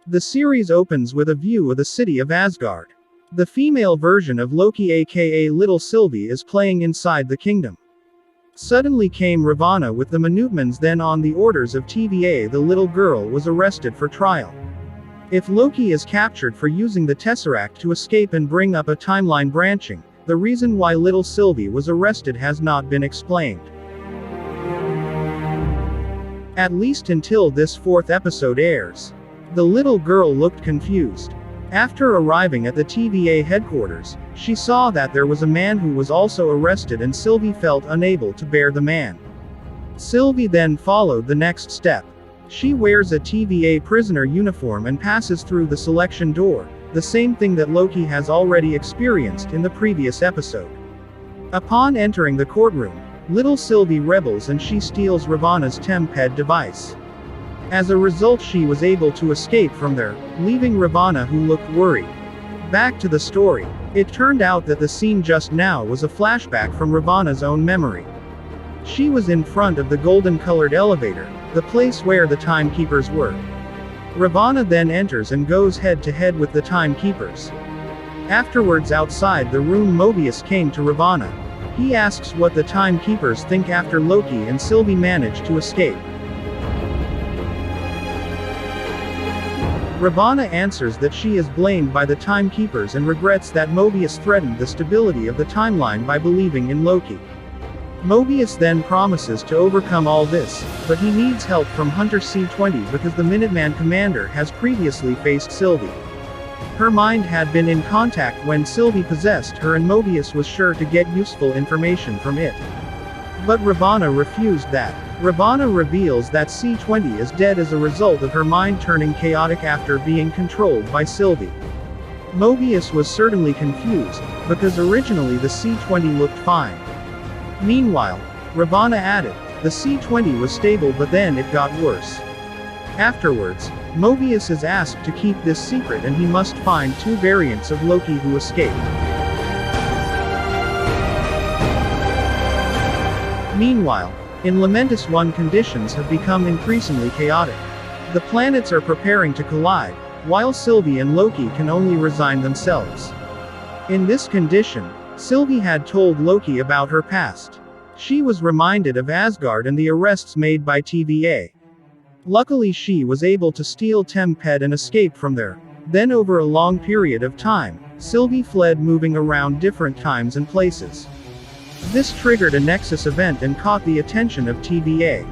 The series opens with a view of the city of Asgard. The female version of Loki, aka Little Sylvie, is playing inside the kingdom. Suddenly came Ravana with the Minutmans. Then on the orders of TVA, the little girl was arrested for trial. If Loki is captured for using the Tesseract to escape and bring up a timeline branching, the reason why Little Sylvie was arrested has not been explained. At least until this fourth episode airs. The little girl looked confused. After arriving at the TVA headquarters, she saw that there was a man who was also arrested, and Sylvie felt unable to bear the man. Sylvie then followed the next step. She wears a TVA prisoner uniform and passes through the selection door, the same thing that Loki has already experienced in the previous episode. Upon entering the courtroom, Little Sylvie rebels and she steals Ravana's TempEd device. As a result, she was able to escape from there, leaving Ravana, who looked worried. Back to the story. It turned out that the scene just now was a flashback from Ravana's own memory. She was in front of the golden-colored elevator, the place where the timekeepers were. Ravana then enters and goes head-to-head with the timekeepers. Afterwards, outside the room, Mobius came to Ravana. He asks what the timekeepers think after Loki and Sylvie managed to escape. Ravana answers that she is blamed by the timekeepers and regrets that Mobius threatened the stability of the timeline by believing in Loki. Mobius then promises to overcome all this, but he needs help from Hunter C-20 because the Minuteman commander has previously faced Sylvie. Her mind had been in contact when Sylvie possessed her, and Mobius was sure to get useful information from it. But Ravana refused that. Ravana reveals that C-20 is dead as a result of her mind turning chaotic after being controlled by Sylvie. Mobius was certainly confused, because originally the C-20 looked fine. Meanwhile, Ravana added, the C-20 was stable, but then it got worse. Afterwards, Mobius is asked to keep this secret and he must find two variants of Loki who escaped. Meanwhile, in Lamentis 1, conditions have become increasingly chaotic. The planets are preparing to collide, while Sylvie and Loki can only resign themselves. In this condition, Sylvie had told Loki about her past. She was reminded of Asgard and the arrests made by TVA. Luckily, she was able to steal TempEd and escape from there. Then over a long period of time, Sylvie fled, moving around different times and places. This triggered a Nexus event and caught the attention of TVA.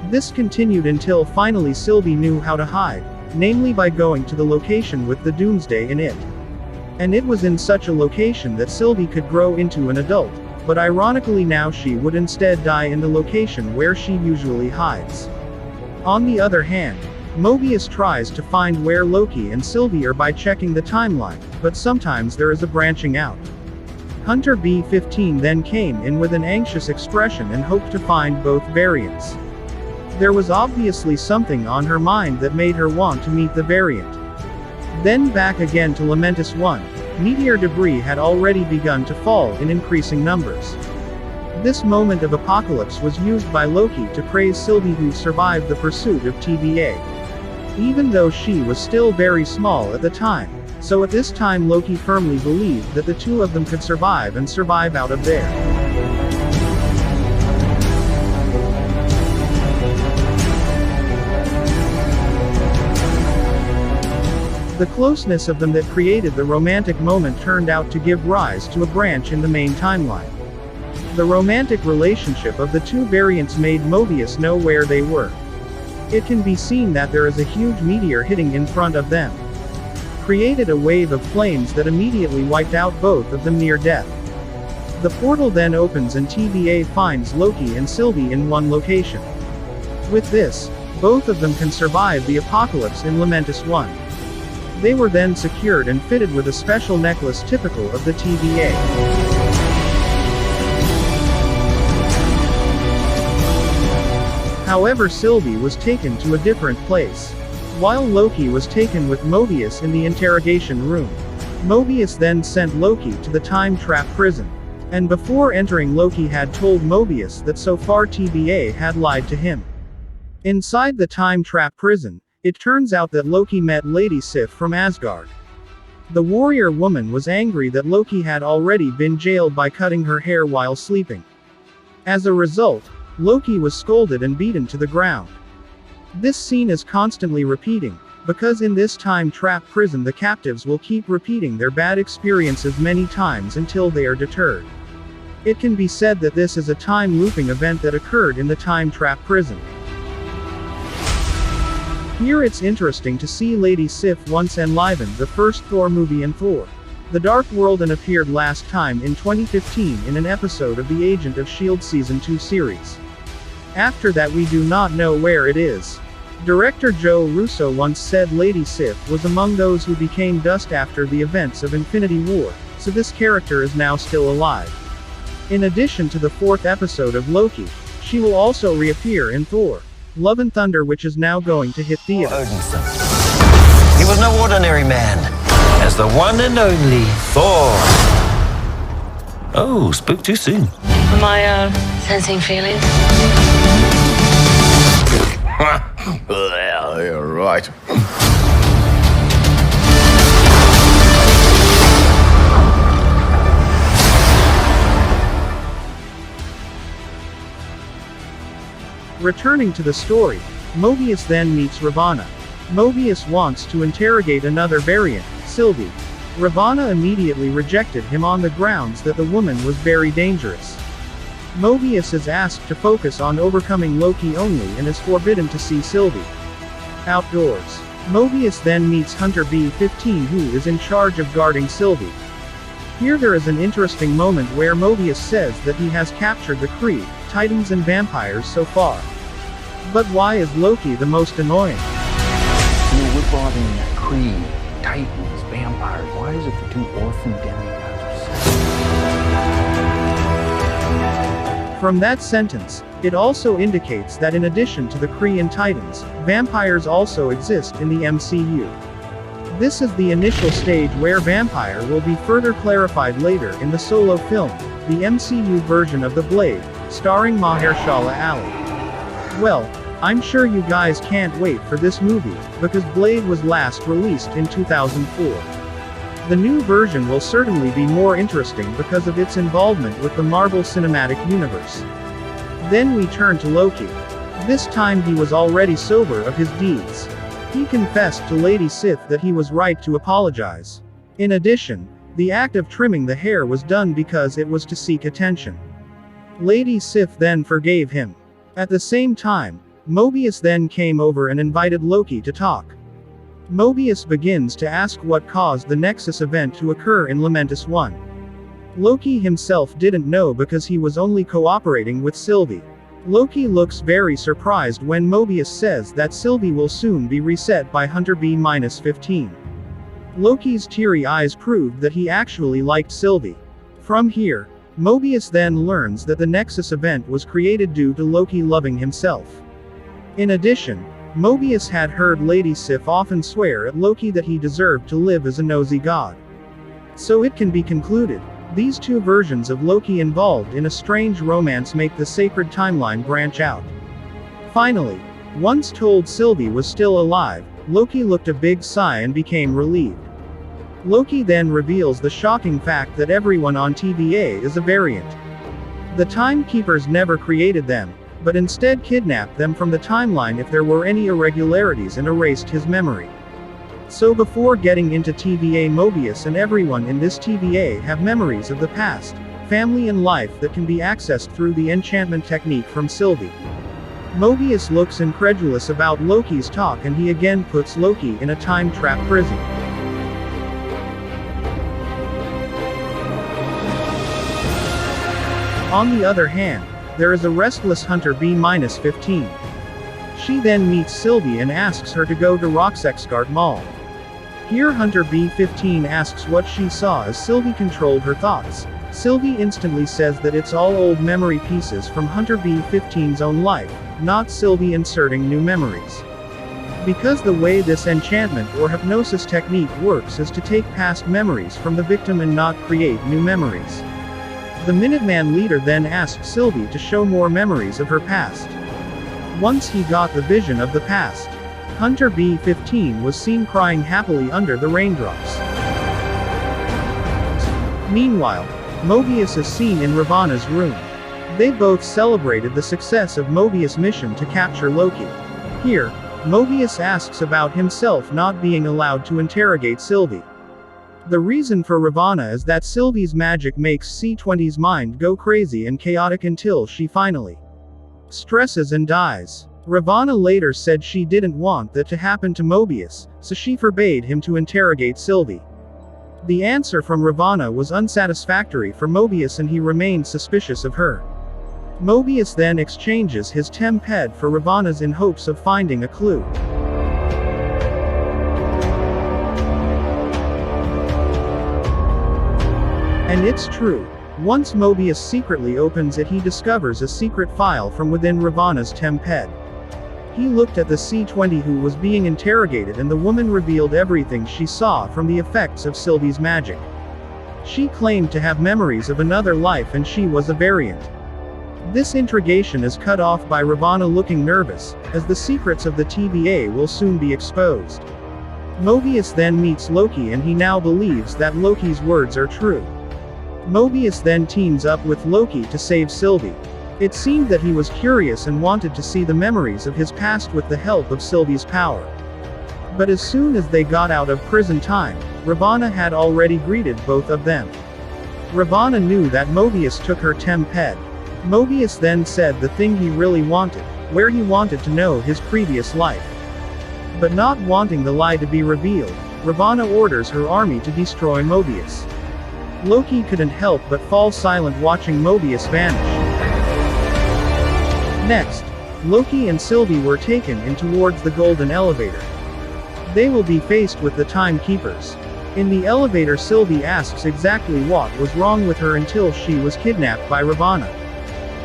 This continued until finally Sylvie knew how to hide, namely by going to the location with the Doomsday in it. And it was in such a location that Sylvie could grow into an adult, but ironically now she would instead die in the location where she usually hides. On the other hand, Mobius tries to find where Loki and Sylvie are by checking the timeline, but sometimes there is a branching out. Hunter B-15 then came in with an anxious expression and hoped to find both variants. There was obviously something on her mind that made her want to meet the variant. Then back again to Lamentis 1, meteor debris had already begun to fall in increasing numbers. This moment of apocalypse was used by Loki to praise Sylvie, who survived the pursuit of TVA. Even though she was still very small at the time, so at this time Loki firmly believed that the two of them could survive and survive out of there. The closeness of them that created the romantic moment turned out to give rise to a branch in the main timeline. The romantic relationship of the two variants made Mobius know where they were. It can be seen that there is a huge meteor hitting in front of them. Created a wave of flames that immediately wiped out both of them near death. The portal then opens and TVA finds Loki and Sylvie in one location. With this, both of them can survive the apocalypse in Lamentis 1. They were then secured and fitted with a special necklace typical of the TVA. However, Sylvie was taken to a different place, while Loki was taken with Mobius in the interrogation room. Mobius then sent Loki to the time trap prison. And before entering, Loki had told Mobius that so far TVA had lied to him. Inside the time trap prison, It turns out that Loki met Lady Sif from Asgard. The warrior woman was angry that Loki had already been jailed by cutting her hair while sleeping. As a result, Loki was scolded and beaten to the ground. This scene is constantly repeating, because in this time-trap prison the captives will keep repeating their bad experiences many times until they are deterred. It can be said that this is a time-looping event that occurred in the time-trap prison. Here it's interesting to see Lady Sif once enlivened the first Thor movie in Thor: The Dark World and appeared last time in 2015 in an episode of the Agent of S.H.I.E.L.D. Season 2 series. After that we do not know where it is. Director Joe Russo once said Lady Sif was among those who became dust after the events of Infinity War, so this character is now still alive. In addition to the 4th episode of Loki, she will also reappear in Thor: Love and Thunder, which is now going to hit theaters. He was no ordinary man, as the one and only Thor. Oh, spoke too soon. Am I, sensing feelings? Well, you're right. Returning to the story, Mobius then meets Ravonna. Mobius wants to interrogate another variant, Sylvie. Ravonna immediately rejected him on the grounds that the woman was very dangerous. Mobius is asked to focus on overcoming Loki only and is forbidden to see Sylvie. Outdoors, Mobius then meets Hunter B-15, who is in charge of guarding Sylvie. Here there is an interesting moment where Mobius says that he has captured the Kree, Titans and vampires so far. But why is Loki the most annoying? We're bothering that Kree, Titans, vampires. Why is it the 2 orphan demigods are set? From that sentence, it also indicates that in addition to the Kree and Titans, vampires also exist in the MCU. This is the initial stage where vampire will be further clarified later in the solo film, the MCU version of The Blade, starring Mahershala Ali. Well, I'm sure you guys can't wait for this movie, because Blade was last released in 2004. The new version will certainly be more interesting because of its involvement with the Marvel Cinematic Universe. Then we turn to Loki. This time he was already sober of his deeds. He confessed to Lady Sif that he was right to apologize. In addition, the act of trimming the hair was done because it was to seek attention. Lady Sif then forgave him. At the same time, Mobius then came over and invited Loki to talk. Mobius begins to ask what caused the Nexus event to occur in Lamentis 1. Loki himself didn't know because he was only cooperating with Sylvie. Loki looks very surprised when Mobius says that Sylvie will soon be reset by Hunter B-15. Loki's teary eyes proved that he actually liked Sylvie. From here, Mobius then learns that the Nexus event was created due to Loki loving himself. In addition, Mobius had heard Lady Sif often swear at Loki that he deserved to live as a nosy god. So it can be concluded, these 2 versions of Loki involved in a strange romance make the sacred timeline branch out. Finally, once told Sylvie was still alive, Loki looked a big sigh and became relieved. Loki then reveals the shocking fact that everyone on TVA is a variant. The Timekeepers never created them, but instead kidnapped them from the timeline if there were any irregularities and erased his memory. So before getting into TVA, Mobius and everyone in this TVA have memories of the past, family and life that can be accessed through the enchantment technique from Sylvie. Mobius looks incredulous about Loki's talk and he again puts Loki in a time-trap prison. On the other hand, there is a restless Hunter B-15. She then meets Sylvie and asks her to go to Roxxxguard Mall. Here Hunter B-15 asks what she saw as Sylvie controlled her thoughts. Sylvie instantly says that it's all old memory pieces from Hunter B-15's own life, not Sylvie inserting new memories. Because the way this enchantment or hypnosis technique works is to take past memories from the victim and not create new memories. The Minuteman leader then asked Sylvie to show more memories of her past. Once he got the vision of the past, Hunter B-15 was seen crying happily under the raindrops. Meanwhile, Mobius is seen in Ravana's room. They both celebrated the success of Mobius' mission to capture Loki. Here, Mobius asks about himself not being allowed to interrogate Sylvie. The reason for Ravana is that Sylvie's magic makes C-20's mind go crazy and chaotic until she finally stresses and dies. Ravana later said she didn't want that to happen to Mobius, so she forbade him to interrogate Sylvie. The answer from Ravana was unsatisfactory for Mobius and he remained suspicious of her. Mobius then exchanges his tempad for Ravana's in hopes of finding a clue. And it's true. Once Mobius secretly opens it, he discovers a secret file from within Ravana's tempad. He looked at the C-20 who was being interrogated and the woman revealed everything she saw from the effects of Sylvie's magic. She claimed to have memories of another life and she was a variant. This interrogation is cut off by Ravana looking nervous, as the secrets of the TVA will soon be exposed. Mobius then meets Loki and he now believes that Loki's words are true. Mobius then teams up with Loki to save Sylvie. It seemed that he was curious and wanted to see the memories of his past with the help of Sylvie's power. But as soon as they got out of prison time, Ravana had already greeted both of them. Ravana knew that Mobius took her tempad. Mobius then said the thing he really wanted, where he wanted to know his previous life. But not wanting the lie to be revealed, Ravana orders her army to destroy Mobius. Loki couldn't help but fall silent watching Mobius vanish. Next, Loki and Sylvie were taken in towards the golden elevator. They will be faced with the timekeepers. In the elevator, Sylvie asks exactly what was wrong with her until she was kidnapped by Ravana.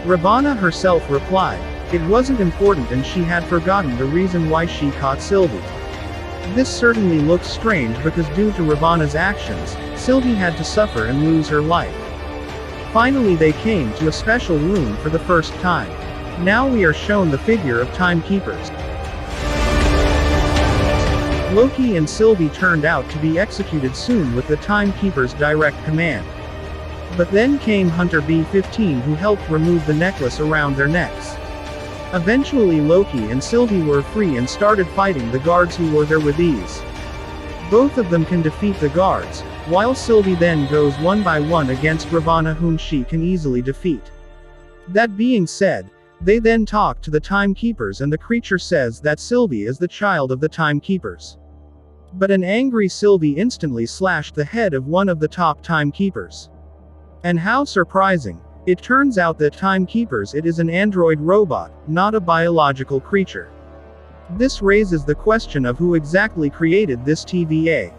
Ravana herself replied, it wasn't important and she had forgotten the reason why she caught Sylvie. This certainly looks strange because due to Ravana's actions, Sylvie had to suffer and lose her life. Finally they came to a special room for the first time. Now we are shown the figure of timekeepers. Loki and Sylvie turned out to be executed soon with the timekeepers' direct command. But then came Hunter B-15 who helped remove the necklace around their necks. Eventually Loki and Sylvie were free and started fighting the guards who were there with ease. Both of them can defeat the guards, while Sylvie then goes one by one against Ravana whom she can easily defeat. That being said, they then talk to the timekeepers and the creature says that Sylvie is the child of the timekeepers. But an angry Sylvie instantly slashed the head of one of the top timekeepers. And how surprising, it turns out that timekeepers it is an android robot, not a biological creature. This raises the question of who exactly created this TVA.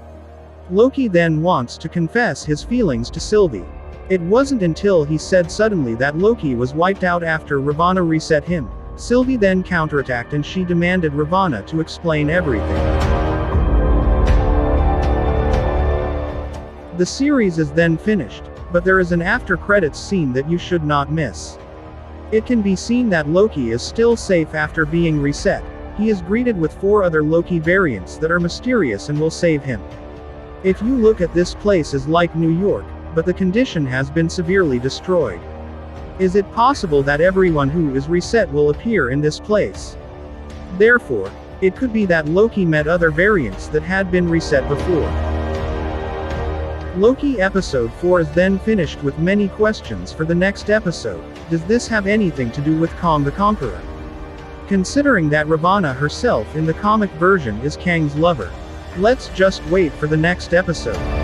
Loki then wants to confess his feelings to Sylvie. It wasn't until he said suddenly that Loki was wiped out after Ravana reset him. Sylvie then counterattacked and she demanded Ravana to explain everything. The series is then finished, but there is an after-credits scene that you should not miss. It can be seen that Loki is still safe after being reset. He is greeted with 4 other Loki variants that are mysterious and will save him. If you look at this place is like New York, but the condition has been severely destroyed. Is it possible that everyone who is reset will appear in this place? Therefore, it could be that Loki met other variants that had been reset before. Loki Episode 4 is then finished with many questions for the next episode. Does this have anything to do with Kang the Conqueror? Considering that Ravana herself in the comic version is Kang's lover. Let's just wait for the next episode.